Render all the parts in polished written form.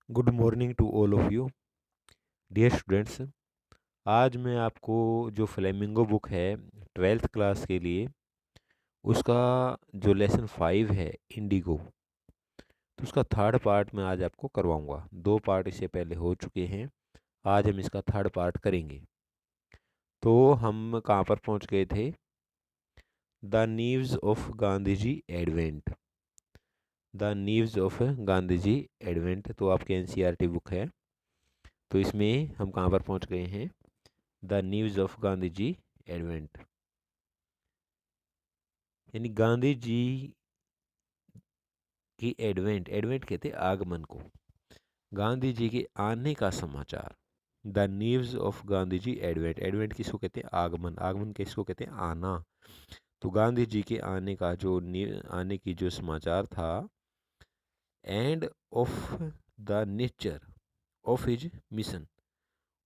Good morning to all of you dear students. आज मैं आपको जो फ्लेमिंगो बुक है 12th क्लास के लिए उसका जो लेसन 5 है इंडिगो, तो उसका थर्ड पार्ट मैं आज आपको करवाऊंगा। 2 पार्ट इससे पहले हो चुके हैं, आज हम इसका थर्ड पार्ट करेंगे। तो हम कहाँ पर पहुँच गए थे? The news of Gandhi ji advent. The news of Gandhi ji advent तो आपके एनसीईआरटी बुक है। तो इसमें हम कहाँ पर पहुँच गए हैं? The news of Gandhi ji advent, यानी गांधी जी की एडवेंट, एडवेंट कहते हैं आगमन को, गांधी जी के आने का समाचार। The news of Gandhi ji advent, advent किसको कहते हैं? आगमन। आगमन किसको कहते हैं? आना। तो गांधी जी के आने का जो आने की जो समाचार था, end of the nature of his mission,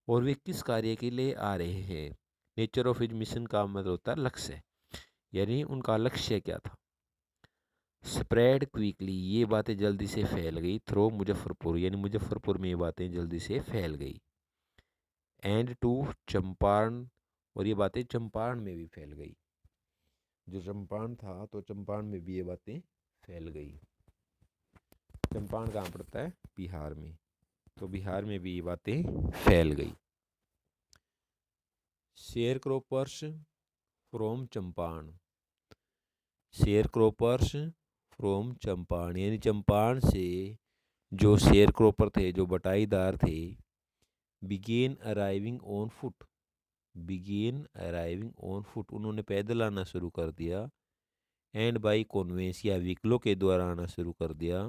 और वे किस कार्य के लिए आ रहे हैं। नेचर ऑफ हिज मिशन का मतलब होता है लक्ष्य, यानी उनका लक्ष्य क्या था। स्प्रेड क्विकली, ये बातें जल्दी से फैल गई थ्रो मुजफ्फरपुर, यानी मुजफ्फरपुर में ये बातें जल्दी से फैल गई। एंड टू चंपारण, और ये बातें चंपारण में भी फैल गई। जो चंपारण था तो चंपारण में भी ये बातें फैल गई। चंपारण कहाँ पड़ता है? बिहार में। तो बिहार में भी ये बातें फैल गई। Share क्रोपर्स from Champaran, share क्रोपर्स from Champaran, यानी चंपारण से जो शेयर क्रोपर थे, जो बटाईदार थे, began arriving on foot, began arriving on foot, उन्होंने पैदल आना शुरू कर दिया। एंड बाई कॉन्वेंस, या व्हीकलों के द्वारा आना शुरू कर दिया।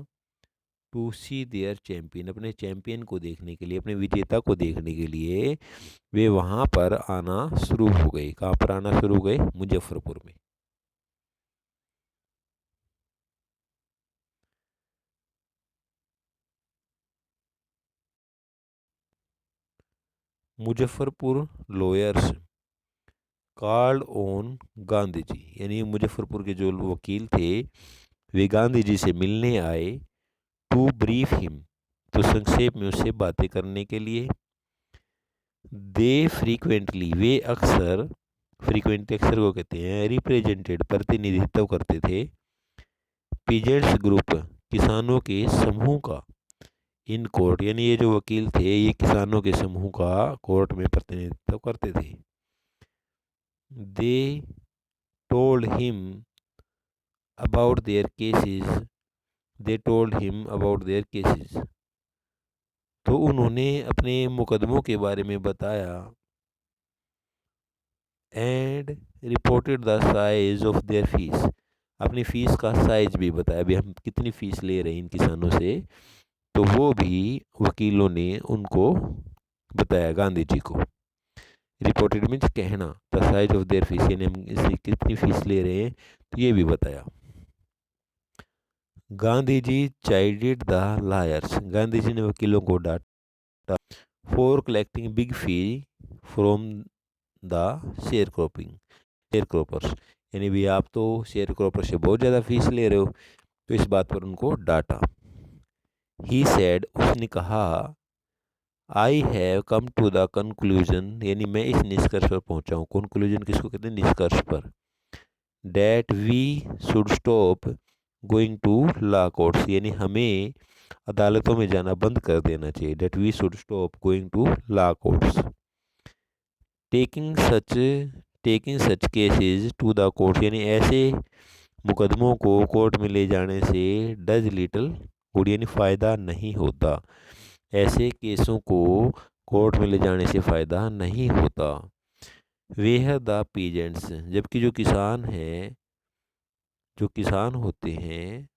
टू सी देयर चैंपियन, अपने चैंपियन को देखने के लिए, अपने विजेता को देखने के लिए वे वहाँ पर आना शुरू हो गए। कहाँ पर आना शुरू हो गए? मुजफ्फरपुर में। Muzaffarpur lawyers called on Gandhi ji, यानी मुजफ्फरपुर के जो वकील थे वे गांधी जी से मिलने आए। टू ब्रीफ हिम, तो संक्षेप में उससे बातें करने के लिए। दे फ्रीक्वेंटली, वे अक्सर, फ्रीक्वेंटली अक्सर को कहते हैं, रिप्रेजेंटेड, प्रतिनिधित्व करते थे। पीजेंट्स ग्रुप, किसानों के समूह का। इन कोर्ट, यानी ये जो वकील थे ये किसानों के समूह का कोर्ट में प्रतिनिधित्व करते थे। They told him about their cases, they told him about their cases, तो उन्होंने अपने मुकदमों के बारे में बताया। And reported the size of their fees, अपनी फ़ीस का साइज भी बताया, भी हम कितनी फ़ीस ले रहे हैं इन किसानों से, तो वो भी वकीलों ने उनको बताया गांधी जी को। रिपोर्टेड मीन्स कहना, the size of their fees, यानी हम इससे कितनी फ़ीस ले रहे हैं, तो ये भी बताया। गांधी जी चाइल्डेड द लायर्स, गांधी जी ने वकीलों को डांटा। For collecting big fee from the share cropping, share croppers, यानी भी आप तो शेयर क्रॉपर से बहुत ज़्यादा फीस ले रहे हो, तो इस बात पर उनको डांटा। ही सेड, उसने कहा, I have come to the conclusion, यानी मैं इस निष्कर्ष पर पहुंचा हूँ। कंक्लूजन किसको कहते हैं? निष्कर्ष पर। That we should stop going to law courts, यानी हमें अदालतों में जाना बंद कर देना चाहिए। That we should stop going to law courts. Taking such, taking such cases to the court, यानी ऐसे मुकदमों को कोर्ट में ले जाने से डज लिटिल गुड, यानी फ़ायदा नहीं होता। ऐसे केसों को कोर्ट में ले जाने से फ़ायदा नहीं होता। वे है द पीजेंट्स, जबकि जो किसान हैं, जो किसान होते हैं,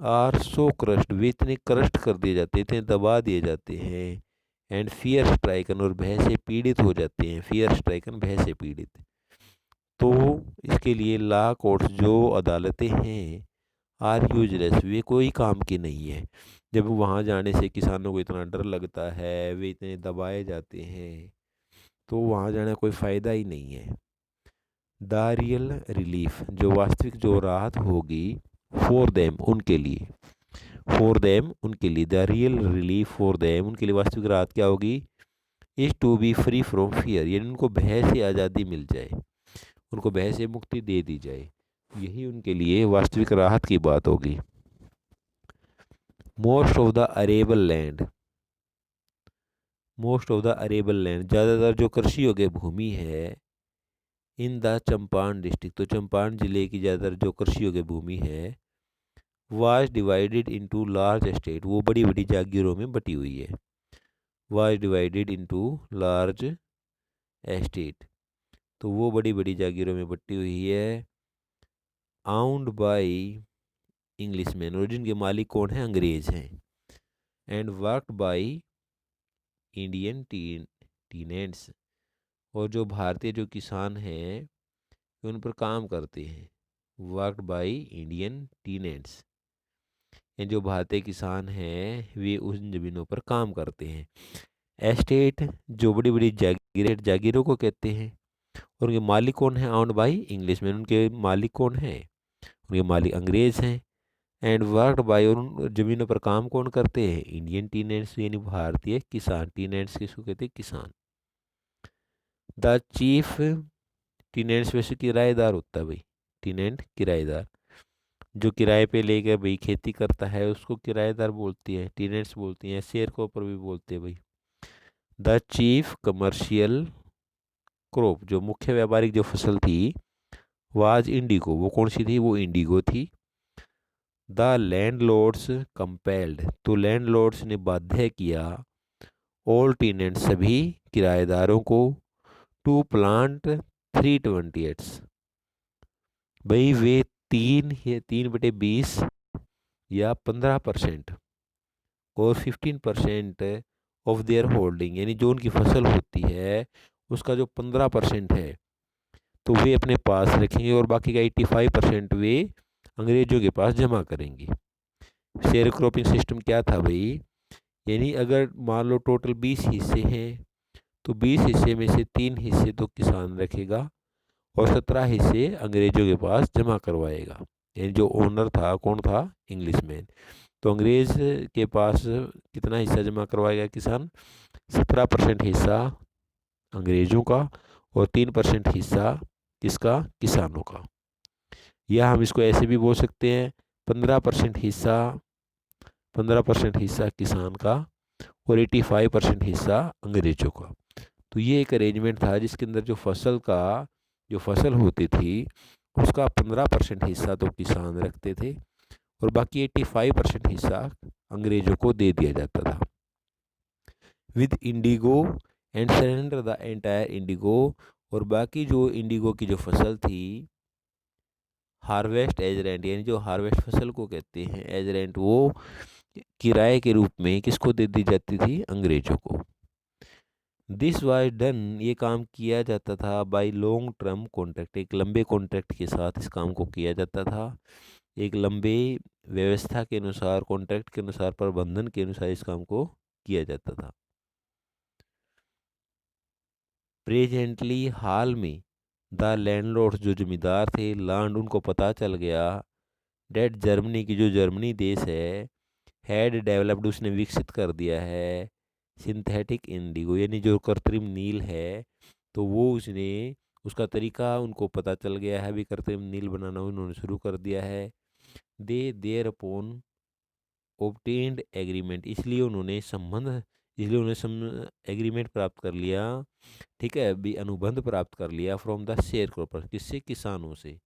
आर सो क्रस्ट, वे इतने क्रस्ट कर दिए जाते हैं, इतने दबा दिए जाते हैं। एंड फियर स्ट्राइकन, और भय से पीड़ित हो जाते हैं। फियर स्ट्राइकन, भय से पीड़ित। तो इसके लिए लॉ कोर्ट्स, जो अदालतें हैं, आर यूजलेस, वे कोई काम की नहीं है। जब वहाँ जाने से किसानों को इतना डर लगता है, वे इतने दबाए जाते हैं, तो वहाँ जाने का कोई फ़ायदा ही नहीं है। द रियल रिलीफ, जो वास्तविक जो राहत होगी फॉर देम उनके लिए, फॉर देम उनके लिए, the real relief for them उनके लिए वास्तविक राहत क्या होगी, is to be free from fear, यानी उनको भय से आज़ादी मिल जाए, उनको भय से मुक्ति दे दी जाए, यही उनके लिए वास्तविक राहत की बात होगी। Most of the arable land, most of the arable land, ज़्यादातर जो कृषि योग्य भूमि है, इन द चंपारण डिस्ट्रिक्ट, तो चंपारण जिले की ज़्यादातर जो कृषि योग्य भूमि है, was divided into large estate, वो बड़ी बड़ी जागीरों में बटी हुई है, was divided into large estate, तो वो बड़ी बड़ी जागीरों में बटी हुई है, आउंड बाय इंग्लिशमैन, और जिनके मालिक कौन है, अंग्रेज हैं, and worked by Indian tenants, और जो भारतीय जो किसान हैं वे उन पर काम करते हैं, वर्कड बाय इंडियन टीनेंट्स, ये जो भारतीय किसान हैं वे उन ज़मीनों पर काम करते हैं। एस्टेट जो बड़ी बड़ी जागीरों को कहते हैं, और उनके मालिक कौन है, आउंड बाय इंग्लिशमैन, उनके मालिक कौन है, उनके मालिक अंग्रेज हैं, एंड वर्कड बाय, और उन ज़मीनों पर काम कौन करते हैं, इंडियन टीनेंट्स, यानी भारतीय किसान, टीनेंट्स किसको कहते हैं, किसान। द चीफ टीनेंट्स वैसे किराएदार होता है भाई, टीनेंट किराएदार, जो किराए पे लेकर भाई खेती करता है उसको किराएदार बोलती है, टीनेंट्स बोलती हैं, शेयर के ऊपर भी बोलते हैं भाई। द चीफ कमर्शियल क्रॉप, जो मुख्य व्यापारिक जो फसल थी, वाज इंडिगो, वो कौन सी थी, वो इंडिगो थी। द लैंडलॉर्ड्स कंपेल्ड, तो लैंडलॉर्ड्स ने बाध्य किया, ऑल टीनेंट सभी किराएदारों को, टू प्लांट 3/28, भाई वे 3/20 या 15% और 15% ऑफ देयर होल्डिंग, यानी जो उनकी फसल होती है उसका जो 15% है तो वे अपने पास रखेंगे, और बाकी का 85% वे अंग्रेजों के पास जमा करेंगे। शेयर क्रॉपिंग सिस्टम क्या था भाई, यानी अगर मान लो टोटल 20 हिस्से हैं तो 20 हिस्से में से 3 हिस्से तो किसान रखेगा और 17 हिस्से अंग्रेजों के पास जमा करवाएगा, यानी जो ओनर था कौन था, इंग्लिशमैन। तो अंग्रेज के पास कितना हिस्सा जमा करवाएगा किसान, 17% हिस्सा अंग्रेजों का और 3% हिस्सा किसका, किसानों का। या हम इसको ऐसे भी बोल सकते हैं 15% हिस्सा, 15% हिस्सा किसान का और 85% हिस्सा अंग्रेजों का। तो ये एक अरेंजमेंट था जिसके अंदर जो फसल होती थी उसका 15% हिस्सा तो किसान रखते थे और बाकी 85% हिस्सा अंग्रेजों को दे दिया जाता था। With Indigo and surrender the entire Indigo, और बाकी जो इंडिगो की जो फसल थी, हार्वेस्ट एज रेंट, यानी जो हार्वेस्ट फसल को कहते हैं एज रेंट, वो किराए के रूप में किसको दे दी जाती थी, अंग्रेजों को। दिस वाज डन, ये काम किया जाता था बाय लॉन्ग टर्म कॉन्ट्रैक्ट, एक लंबे कॉन्ट्रैक्ट के साथ इस काम को किया जाता था, एक लंबे व्यवस्था के अनुसार, कॉन्ट्रैक्ट के अनुसार, प्रबंधन के अनुसार इस काम को किया जाता था। प्रेजेंटली हाल में द लैंडलॉर्ड्स जो जमींदार थे, लैंड उनको पता चल गया, डेट जर्मनी की जो जर्मनी देश है, हैड डेवलप्ड उसने विकसित कर दिया है, सिंथेटिक इंडिगो यानी जो कृत्रिम नील है, तो वो उसने उसका तरीका उनको पता चल गया है, भी कृत्रिम नील बनाना उन्होंने शुरू कर दिया है। दे देयर अपॉन ओब्टेन्ड एग्रीमेंट, इसलिए उन्होंने एग्रीमेंट प्राप्त कर लिया, ठीक है, भी अनुबंध प्राप्त कर लिया, फ्रॉम द शेयर क्रॉपर, किससे, किसानों से,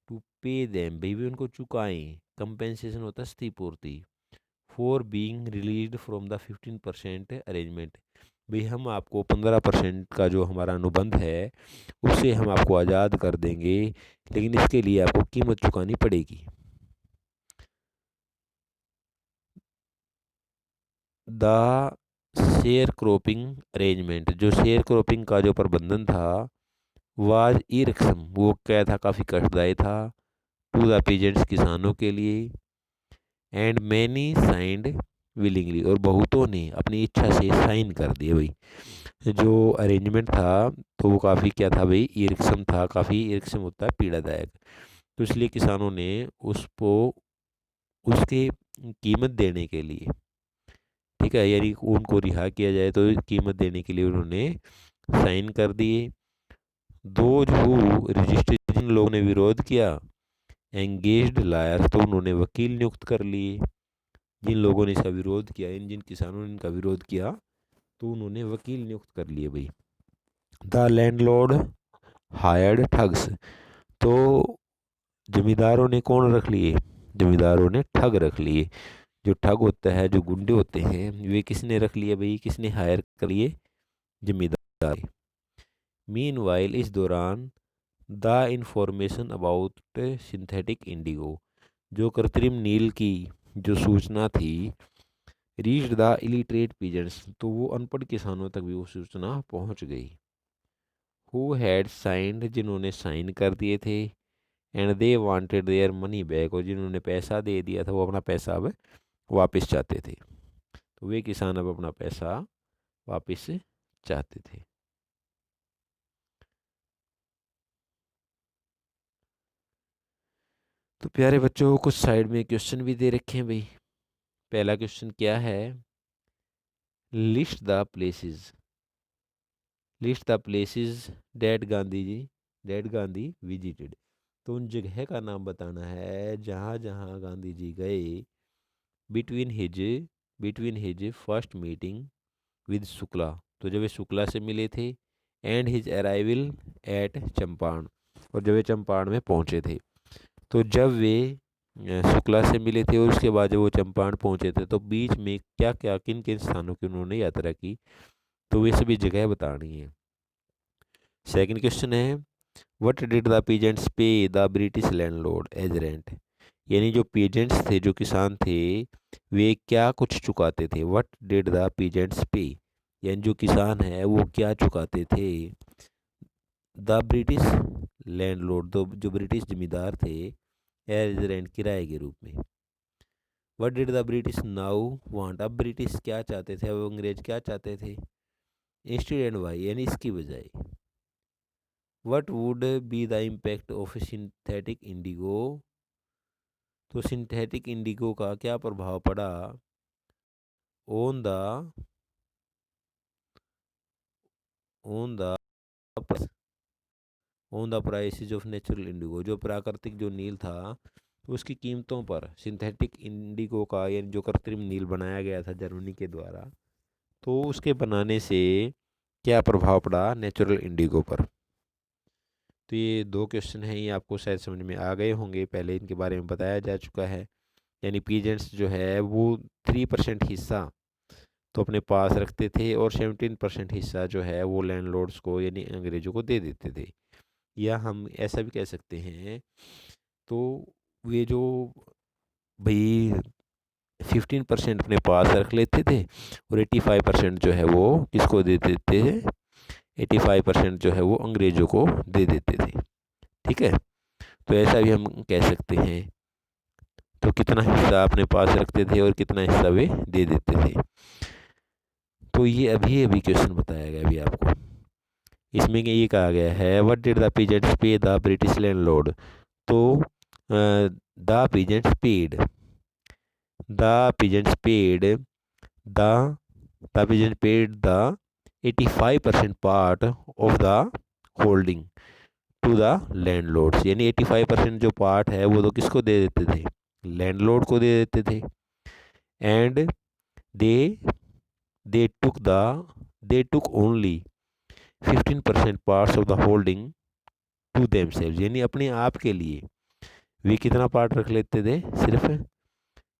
टू पे देम, भाई भी उनको चुकाएं, कंपेंसेशन होता है क्षतिपूर्ति, for being released from the 15% arrangement, भाई हम आपको 15% का जो हमारा अनुबंध है उससे हम आपको आज़ाद कर देंगे, लेकिन इसके लिए आपको कीमत चुकानी पड़ेगी। द शेयर क्रॉपिंग अरेंजमेंट, जो शेयर क्रॉपिंग का जो प्रबंधन था, वाज इरक्षम, वो क्या था, काफ़ी कष्टदायी था, टू द पीजेंट्स, किसानों के लिए, एंड मैनी साइंड विलिंगली, और बहुतों ने अपनी इच्छा से साइन कर दिए भाई। जो अरेंजमेंट था तो वो काफ़ी क्या था भाई, इरक्षम था, काफ़ी इरक्षम होता है पीड़ादायक, तो इसलिए किसानों ने उसको उसकी कीमत देने के लिए, ठीक है, यानी उनको रिहा किया जाए तो कीमत देने के लिए उन्होंने साइन कर दिए। दोज हु रजिस्ट्रेशन, जिन लोगों ने विरोध किया, एंगेज्ड लायर, तो उन्होंने वकील नियुक्त कर लिए। जिन लोगों ने इसका विरोध किया, जिन किसानों ने इनका विरोध किया, तो उन्होंने वकील नियुक्त कर लिए भाई। द लैंडलॉर्ड हायर्ड ठग्स, तो जमींदारों ने कौन रख लिए, जमींदारों ने ठग रख लिए। जो ठग होता है, जो गुंडे होते हैं, वे किसने रख लिए भाई, किसने हायर कर लिए, जमींदार। मीनवाइल, इस दौरान, the information about synthetic Indigo, जो कृत्रिम नील की जो सूचना थी, रीच्ड द इलिटरेट पीजेंट्स, तो वो अनपढ़ किसानों तक भी वो सूचना पहुंच गई। हु हैड साइंड, जिन्होंने साइन कर दिए थे, and they wanted their money back, और जिन्होंने पैसा दे दिया था वो अपना पैसा अब वापस चाहते थे। तो वे किसान अब अपना पैसा वापस चाहते थे। तो प्यारे बच्चों, कुछ साइड में क्वेश्चन भी दे रखे हैं भाई। पहला क्वेश्चन क्या है, list the places, list the places that Gandhi visited, तो उन जगह का नाम बताना है जहाँ जहाँ गांधी जी गए। Between his between his first meeting with Shukla, तो जब वे शुक्ला से मिले थे, and his arrival at Champaran, और जब वे चंपारण में पहुंचे थे। तो जब वे शुक्ला से मिले थे और उसके बाद जब वो चंपारण पहुंचे थे, तो बीच में क्या क्या किन किन स्थानों की उन्होंने यात्रा की, तो वे सभी जगह बतानी है। सेकंड क्वेश्चन है, what did the peasants pay the British landlord as rent, यानी जो पीजेंट्स थे, जो किसान थे, वे क्या कुछ चुकाते थे। व्हाट डिड द पीजेंट्स पे, यानी जो किसान है वो क्या चुकाते थे। द ब्रिटिश लैंडलॉर्ड, तो जो ब्रिटिश जमींदार थे, एज रेंट, किराए के रूप में। What did the British now want, अब ब्रिटिश क्या चाहते थे, अब अंग्रेज क्या चाहते थे। इंस्टेड एंड वाई, यानी इसकी बजाय। What would be the impact of synthetic Indigo, तो सिंथेटिक इंडिगो का क्या प्रभाव पड़ा on the on the on the prices of natural Indigo, जो प्राकृतिक जो नील था, तो उसकी कीमतों पर। सिंथेटिक इंडिगो का, यानी जो कृत्रिम नील बनाया गया था जर्मनी के द्वारा, तो उसके बनाने से क्या प्रभाव पड़ा नेचुरल इंडिगो पर। तो ये दो क्वेश्चन हैं, ये आपको शायद समझ में आ गए होंगे, पहले इनके बारे में बताया जा चुका है। यानी पीजेंट्स जो है वो 3% हिस्सा तो अपने पास रखते थे, और 17% हिस्सा जो है वो लैंडलॉर्ड्स को, यानी अंग्रेजों को दे देते थे। या हम ऐसा भी कह सकते हैं, तो वे जो भाई 15% अपने पास रख लेते थे, और 85% जो है वो किसको दे देते थे, 85% जो है वो अंग्रेजों को दे देते थे। ठीक है, तो ऐसा भी हम कह सकते हैं। तो कितना हिस्सा अपने पास रखते थे और कितना हिस्सा वे दे देते थे। तो ये अभी अभी क्वेश्चन बताया गया अभी आपको। इसमें ये कहा गया है, what did the peasants pay the British landlord, तो the peasants paid the peasants paid the the peasant paid the 85% part of the holding to the landlords, यानी 85% जो पार्ट है वो तो किसको दे देते थे, लैंडलॉर्ड को दे देते थे। And they they took the they took only 15% parts of the holding to themselves, यानी अपने आप के लिए वे कितना पार्ट रख लेते थे, सिर्फ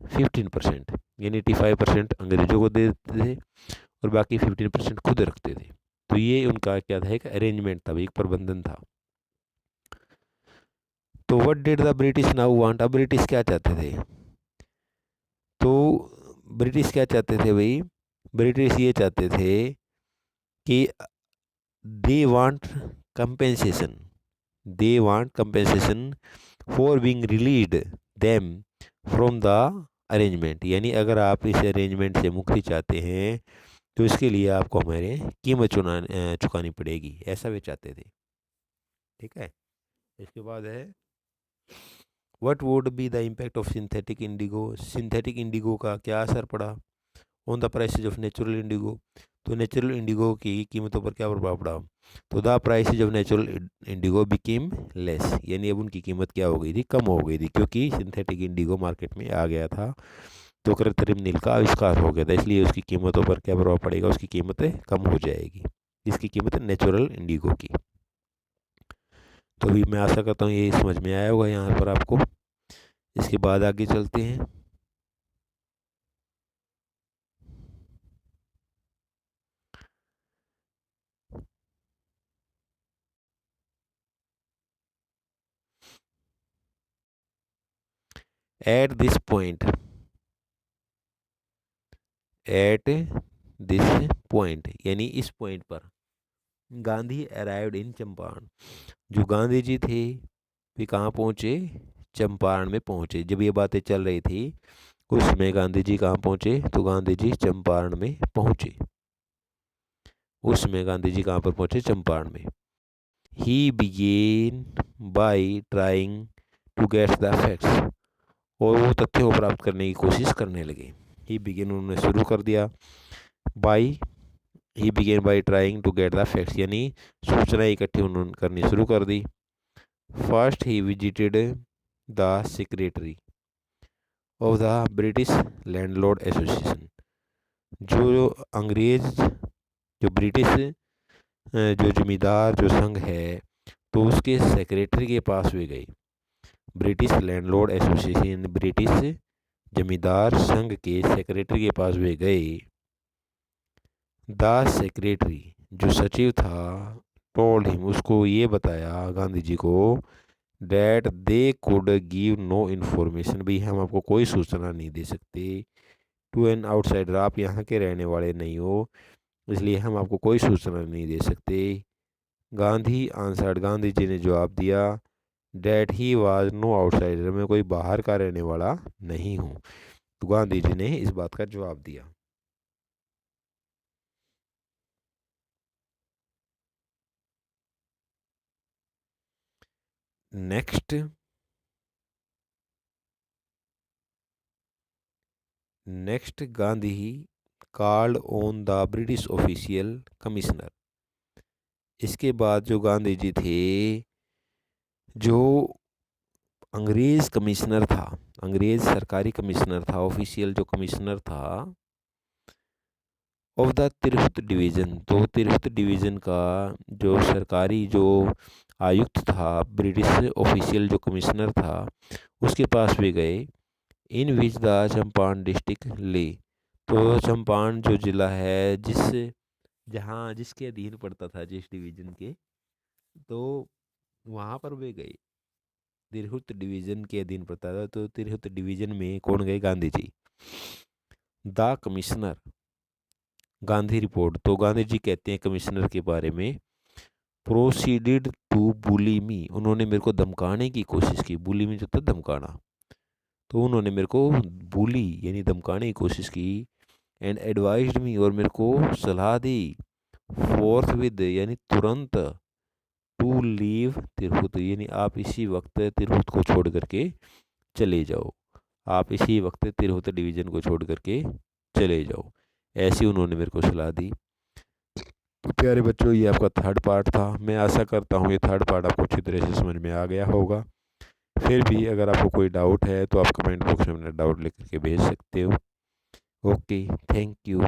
15%, यानी 85% अंग्रेजों को दे देते थे और बाकी 15% खुद रखते थे। तो ये उनका क्या था, एक अरेंजमेंट था, एक प्रबंधन था। तो what did the British now want, अब ब्रिटिश क्या चाहते थे, तो ब्रिटिश क्या चाहते थे भाई, ब्रिटिश ये चाहते थे कि they want compensation they want compensation for being released them from the arrangement, यानी अगर आप इस अरेंजमेंट से मुक्ति चाहते हैं तो इसके लिए आपको हमारे कीमत चुकानी पड़ेगी, ऐसा वे चाहते थे। ठीक है, इसके बाद है what would be the impact of synthetic Indigo, synthetic Indigo का क्या असर पड़ा on the prices of natural Indigo, तो नेचुरल इंडिगो की कीमतों पर क्या प्रभाव पड़ा, तो the prices of natural Indigo became less, यानी अब उनकी कीमत क्या हो गई थी, कम हो गई थी, क्योंकि सिंथेटिक इंडिगो मार्केट में आ गया था, तो कृत्रिम नील का आविष्कार हो गया था, इसलिए उसकी कीमतों पर क्या प्रभाव पड़ेगा, उसकी कीमतें कम हो जाएगी, इसकी कीमत नेचुरल इंडिगो की। तो अभी मैं आशा करता हूँ ये समझ में आया होगा यहाँ पर आपको। इसके बाद आगे चलते हैं। At this point, at this point यानी इस पॉइंट पर गांधी अराइव्ड इन चंपारण, जो गांधी जी थे वे कहाँ पहुँचे, चंपारण में पहुँचे। जब ये बातें चल रही थी उस समय गांधी जी कहाँ पहुँचे, तो गांधी जी चंपारण में पहुँचे। उस समय गांधी जी कहाँ पर पहुँचे, चंपारण में। He began by trying to get the facts, और वो तथ्यों को प्राप्त करने की कोशिश करने लगे। ही बिगेन उन्होंने शुरू कर दिया, by he began by trying to get the facts, यानी सूचना इकट्ठी उन्होंने करनी शुरू कर दी। First he visited the secretary of the British landlord association, जो अंग्रेज जो ब्रिटिश जो जमींदार जो संघ है, तो उसके सेक्रेटरी के पास वे गए। ब्रिटिश लैंडलॉर्ड एसोसिएशन, ब्रिटिश जमींदार संघ के सेक्रेटरी के पास वे गए। द सेक्रेटरी, जो सचिव था, टोल्ड हिम, उसको ये बताया गांधी जी को, that they could give no information, भाई हम आपको कोई सूचना नहीं दे सकते, टू एन आउटसाइडर, आप यहाँ के रहने वाले नहीं हो, इसलिए हम आपको कोई सूचना नहीं दे सकते। गांधी आंसर्ड, गांधी जी ने जवाब दिया, that he was no outsider, मैं कोई बाहर का रहने वाला नहीं हूँ। तो गांधी जी ने इस बात का जवाब दिया। Next, Gandhi called on the British official commissioner, इसके बाद जो गांधी जी थे, जो अंग्रेज कमिश्नर था, अंग्रेज सरकारी कमिश्नर था, ऑफिशियल जो कमिश्नर था ऑफ द तिरहुत डिवीज़न, तो तिरहुत डिवीज़न का जो सरकारी जो आयुक्त था, ब्रिटिश ऑफिशियल जो कमिश्नर था, उसके पास भी गए। इन विच द चंपारण डिस्ट्रिक्ट ले, तो चंपारण जो ज़िला है, जहाँ जिसके अधीन पड़ता था, जिस डिवीज़न के, तो वहाँ पर वे गए। तिरहुत डिवीज़न के अधीन पड़ता था, तो तिरहुत डिवीज़न में कौन गए, Gandhi ji. The commissioner, Gandhi report, तो गांधी जी कहते हैं कमिश्नर के बारे में, प्रोसीडेड टू बुली मी, उन्होंने मेरे को धमकाने की कोशिश की। बुली मी जो था धमकाना, तो उन्होंने मेरे को बुली यानी धमकाने की कोशिश की। एंड एडवाइज्ड मी, और मेरे को सलाह दी, फोर्थ विद यानी तुरंत, टू लीव तिरहुत, यानी आप इसी वक्त तिरहुत को छोड़ करके चले जाओ, आप इसी वक्त तिरहुत डिवीज़न को छोड़ करके चले जाओ, ऐसी उन्होंने मेरे को सलाह दी। तो प्यारे बच्चों, ये आपका थर्ड पार्ट था। मैं आशा करता हूँ ये थर्ड पार्ट आपको अच्छी तरह से समझ में आ गया होगा। फिर भी अगर आपको कोई डाउट है तो आप कमेंट बॉक्स में अपना डाउट लिख के भेज सकते हो। Okay, thank you.